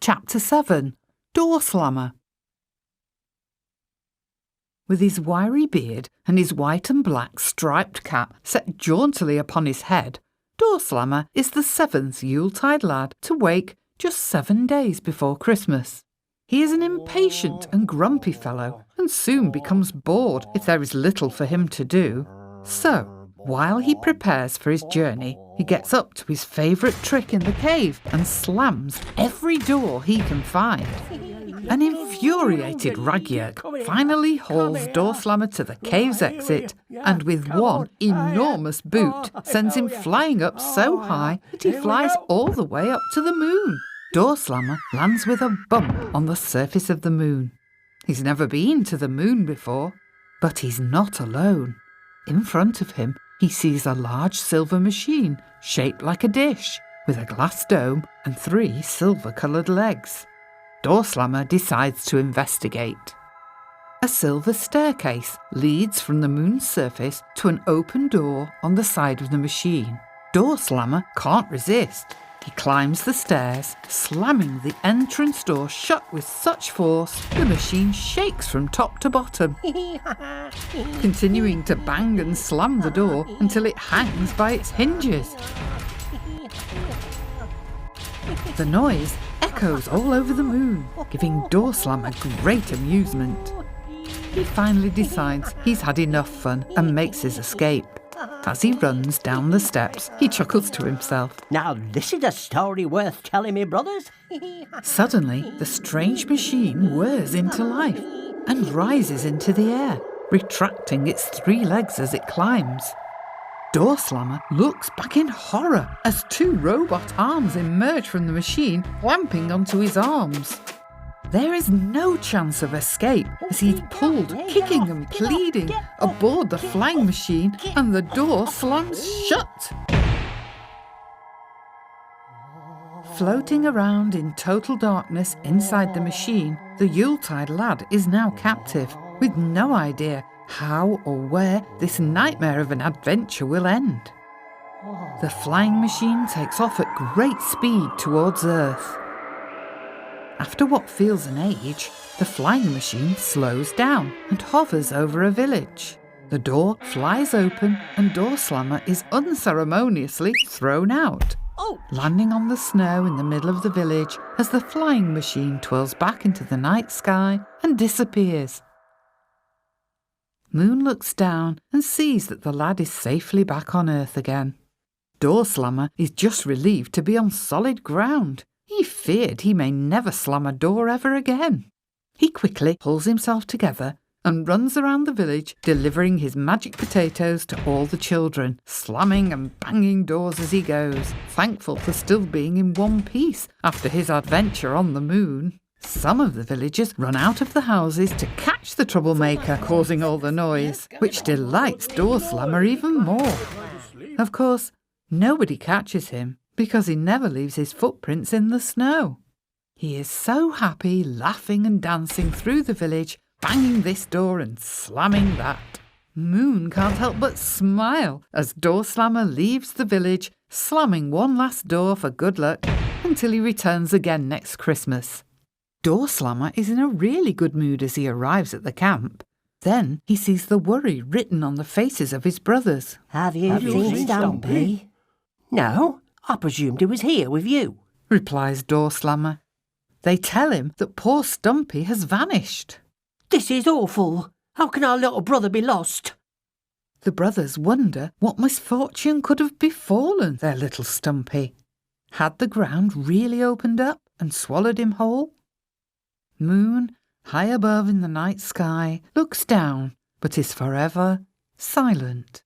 Chapter 7 Door Slammer. With his wiry beard and his white and black striped cap set jauntily upon his head, Door Slammer is the 7th Yuletide lad to wake just 7 days before Christmas. He is an impatient and grumpy fellow, and soon becomes bored if there is little for him to do. So, while he prepares for his journey, he gets up to his favourite trick in the cave and slams every door he can find. An infuriated racket finally hauls Door Slammer to the cave's exit, and with one enormous boot sends him flying up so high that he flies all the way up to the moon. Door Slammer lands with a bump on the surface of the moon. He's never been to the moon before, but he's not alone. In front of him, he sees a large silver machine shaped like a dish, with a glass dome and 3 silver-coloured legs. Door Slammer decides to investigate. A silver staircase leads from the moon's surface to an open door on the side of the machine. Door Slammer can't resist. He climbs the stairs, slamming the entrance door shut with such force the machine shakes from top to bottom, continuing to bang and slam the door until it hangs by its hinges. The noise echoes all over the moon, giving Door Slammer great amusement. He finally decides he's had enough fun and makes his escape. As he runs down the steps, he chuckles to himself. Now this is a story worth telling me, brothers. Suddenly, the strange machine whirs into life and rises into the air, retracting its 3 legs as it climbs. Door Slammer looks back in horror as 2 robot arms emerge from the machine, clamping onto his arms. There is no chance of escape as he's pulled, kicking and pleading, aboard the flying machine, and the door slams shut. Floating around in total darkness inside the machine, the Yuletide lad is now captive, with no idea how or where this nightmare of an adventure will end. The flying machine takes off at great speed towards Earth. After what feels an age, the flying machine slows down and hovers over a village. The door flies open and Door Slammer is unceremoniously thrown out, landing on the snow in the middle of the village as the flying machine twirls back into the night sky and disappears. Moon looks down and sees that the lad is safely back on Earth again. Door Slammer is just relieved to be on solid ground. He feared he may never slam a door ever again. He quickly pulls himself together and runs around the village, delivering his magic potatoes to all the children, slamming and banging doors as he goes, thankful for still being in one piece after his adventure on the moon. Some of the villagers run out of the houses to catch the troublemaker causing all the noise, which delights Door Slammer even more. Of course, nobody catches him, because he never leaves his footprints in the snow. He is so happy, laughing and dancing through the village, banging this door and slamming that. Moon can't help but smile as Door Slammer leaves the village, slamming one last door for good luck until he returns again next Christmas. Door Slammer is in a really good mood as he arrives at the camp. Then he sees the worry written on the faces of his brothers. Have you seen Stumpy? No. I presumed he was here with you, replies Door Slammer. They tell him that poor Stumpy has vanished. This is awful. How can our little brother be lost? The brothers wonder what misfortune could have befallen their little Stumpy. Had the ground really opened up and swallowed him whole? Moon, high above in the night sky, looks down, but is forever silent.